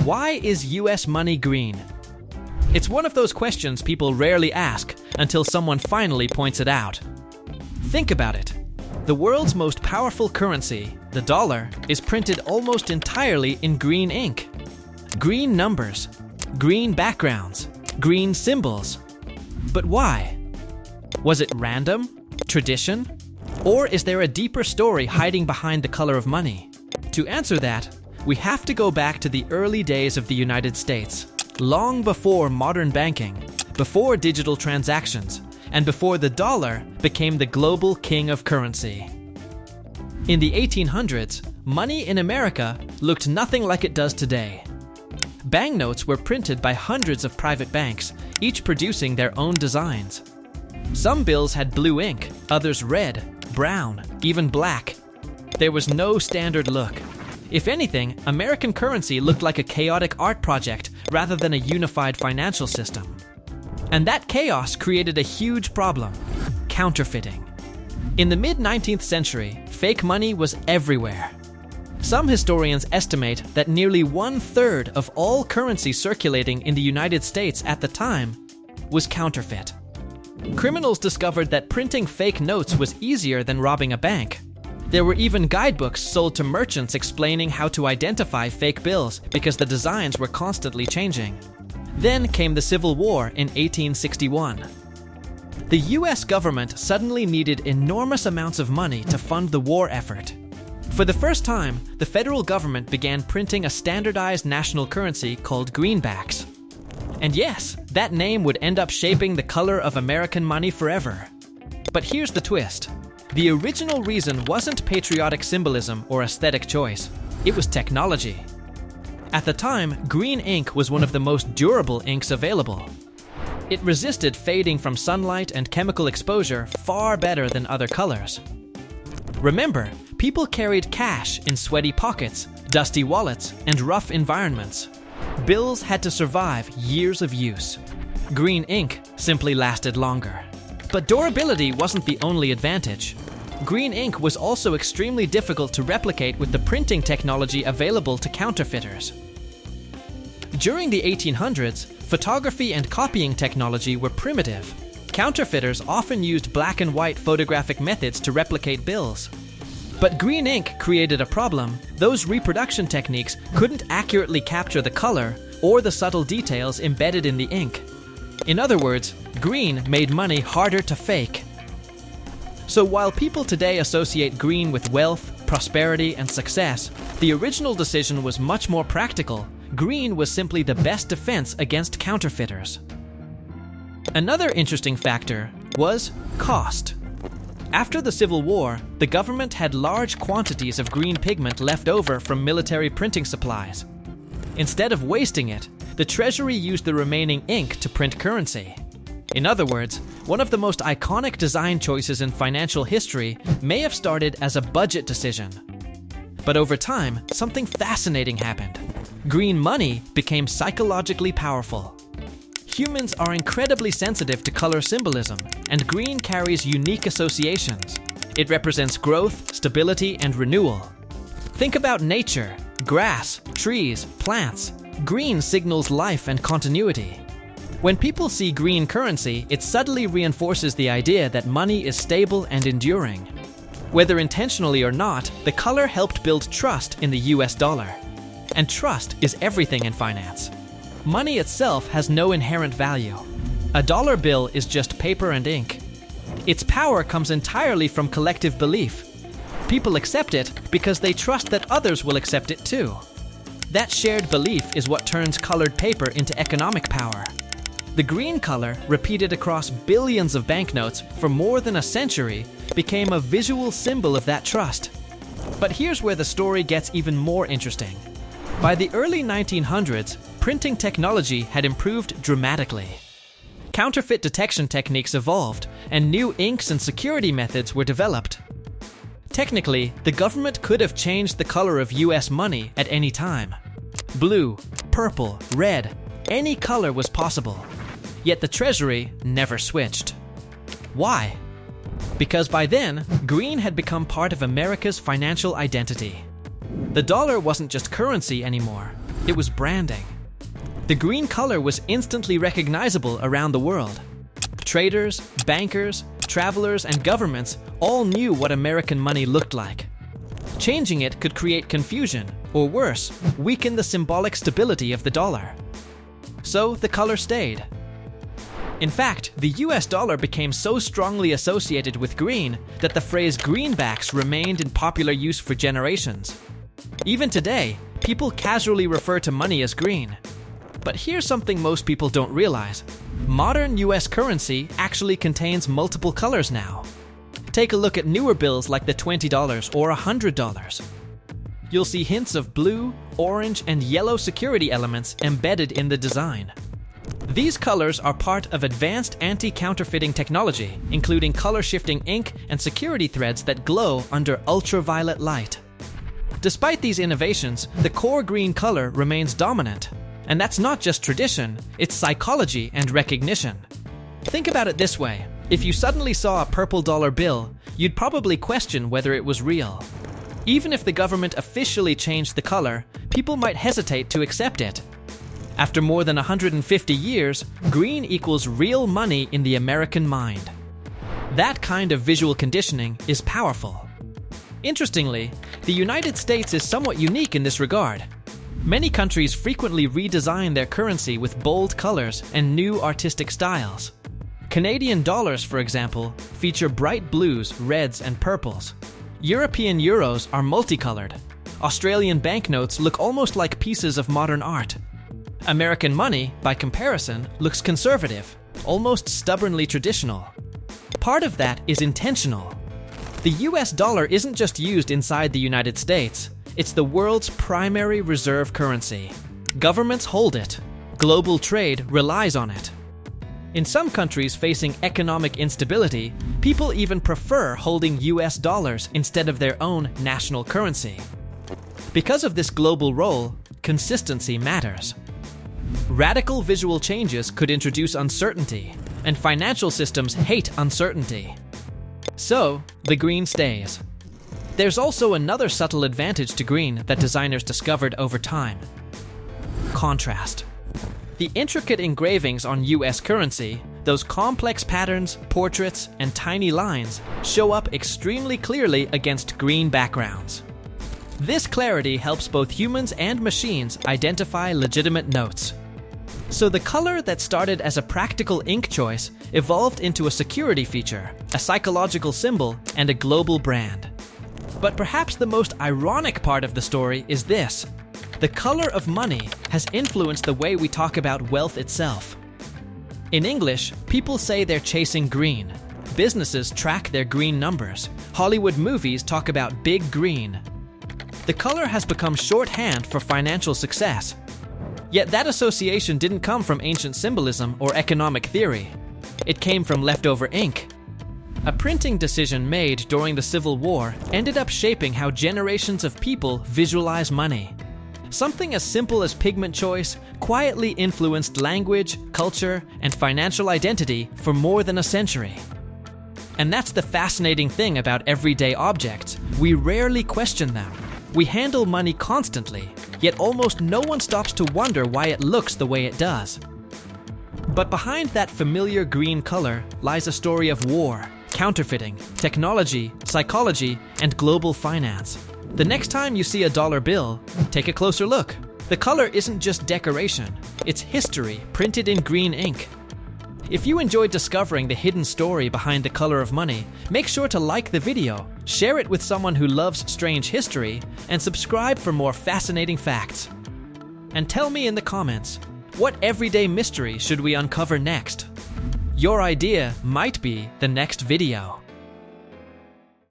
Why is US money green? It's one of those questions people rarely ask until someone finally points it out. Think about it. The world's most powerful currency, the dollar, is printed almost entirely in green ink. Green numbers, green backgrounds, green symbols. But why? Was it random? Tradition? Or is there a deeper story hiding behind the color of money? To answer that, we have to go back to the early days of the United States, long before modern banking, before digital transactions, and before the dollar became the global king of currency. In the 1800s, money in America looked nothing like it does today. Banknotes were printed by hundreds of private banks, each producing their own designs. Some bills had blue ink, others red, brown, even black. There was no standard look. If anything, American currency looked like a chaotic art project rather than a unified financial system. And that chaos created a huge problem: counterfeiting. In the mid-19th century, fake money was everywhere. Some historians estimate that nearly 1/3 of all currency circulating in the United States at the time was counterfeit. Criminals discovered that printing fake notes was easier than robbing a bank. There were even guidebooks sold to merchants explaining how to identify fake bills because the designs were constantly changing. Then came the Civil War in 1861. The US government suddenly needed enormous amounts of money to fund the war effort. For the first time, the federal government began printing a standardized national currency called greenbacks. And yes, that name would end up shaping the color of American money forever. But here's the twist. The original reason wasn't patriotic symbolism or aesthetic choice. It was technology. At the time, green ink was one of the most durable inks available. It resisted fading from sunlight and chemical exposure far better than other colors. Remember, people carried cash in sweaty pockets, dusty wallets, and rough environments. Bills had to survive years of use. Green ink simply lasted longer. But durability wasn't the only advantage. Green ink was also extremely difficult to replicate with the printing technology available to counterfeiters. During the 1800s, photography and copying technology were primitive. Counterfeiters often used black and white photographic methods to replicate bills. But green ink created a problem. Those reproduction techniques couldn't accurately capture the color or the subtle details embedded in the ink. In other words, green made money harder to fake. So while people today associate green with wealth, prosperity, and success, the original decision was much more practical. Green was simply the best defense against counterfeiters. Another interesting factor was cost. After the Civil War, the government had large quantities of green pigment left over from military printing supplies. Instead of wasting it, the Treasury used the remaining ink to print currency. In other words, one of the most iconic design choices in financial history may have started as a budget decision. But over time, something fascinating happened. Green money became psychologically powerful. Humans are incredibly sensitive to color symbolism, and green carries unique associations. It represents growth, stability, and renewal. Think about nature: grass, trees, plants. Green signals life and continuity. When people see green currency, it subtly reinforces the idea that money is stable and enduring. Whether intentionally or not, the color helped build trust in the US dollar. And trust is everything in finance. Money itself has no inherent value. A dollar bill is just paper and ink. Its power comes entirely from collective belief. People accept it because they trust that others will accept it too. That shared belief is what turns colored paper into economic power. The green color, repeated across billions of banknotes for more than a century, became a visual symbol of that trust. But here's where the story gets even more interesting. By the early 1900s, printing technology had improved dramatically. Counterfeit detection techniques evolved, and new inks and security methods were developed. Technically, the government could have changed the color of US money at any time. Blue, purple, red, any color was possible. Yet the Treasury never switched. Why? Because by then, green had become part of America's financial identity. The dollar wasn't just currency anymore. It was branding. The green color was instantly recognizable around the world. Traders, bankers, travelers, and governments all knew what American money looked like. Changing it could create confusion, or worse, weaken the symbolic stability of the dollar. So the color stayed. In fact, the US dollar became so strongly associated with green that the phrase greenbacks remained in popular use for generations. Even today, people casually refer to money as green. But here's something most people don't realize. Modern US currency actually contains multiple colors now. Take a look at newer bills like the $20 or $100. You'll see hints of blue, orange, and yellow security elements embedded in the design. These colors are part of advanced anti-counterfeiting technology, including color-shifting ink and security threads that glow under ultraviolet light. Despite these innovations, the core green color remains dominant. And that's not just tradition, it's psychology and recognition. Think about it this way. If you suddenly saw a purple dollar bill, you'd probably question whether it was real. Even if the government officially changed the color, people might hesitate to accept it. After more than 150 years, green equals real money in the American mind. That kind of visual conditioning is powerful. Interestingly, the United States is somewhat unique in this regard. Many countries frequently redesign their currency with bold colors and new artistic styles. Canadian dollars, for example, feature bright blues, reds, and purples. European euros are multicolored. Australian banknotes look almost like pieces of modern art. American money, by comparison, looks conservative, almost stubbornly traditional. Part of that is intentional. The US dollar isn't just used inside the United States. It's the world's primary reserve currency. Governments hold it. Global trade relies on it. In some countries facing economic instability, people even prefer holding US dollars instead of their own national currency. Because of this global role, consistency matters. Radical visual changes could introduce uncertainty, and financial systems hate uncertainty. So, the green stays. There's also another subtle advantage to green that designers discovered over time: contrast. The intricate engravings on US currency, those complex patterns, portraits, and tiny lines, show up extremely clearly against green backgrounds. This clarity helps both humans and machines identify legitimate notes. So the color that started as a practical ink choice evolved into a security feature, a psychological symbol, and a global brand. But perhaps the most ironic part of the story is this: the color of money has influenced the way we talk about wealth itself. In English, people say they're chasing green. Businesses track their green numbers. Hollywood movies talk about big green. The color has become shorthand for financial success. Yet that association didn't come from ancient symbolism or economic theory. It came from leftover ink. A printing decision made during the Civil War ended up shaping how generations of people visualize money. Something as simple as pigment choice quietly influenced language, culture, and financial identity for more than a century. And that's the fascinating thing about everyday objects. We rarely question them. We handle money constantly, yet almost no one stops to wonder why it looks the way it does. But behind that familiar green color lies a story of war, counterfeiting, technology, psychology, and global finance. The next time you see a dollar bill, take a closer look. The color isn't just decoration, it's history printed in green ink. If you enjoyed discovering the hidden story behind the color of money, make sure to like the video, share it with someone who loves strange history, and subscribe for more fascinating facts. And tell me in the comments, what everyday mystery should we uncover next? Your idea might be the next video.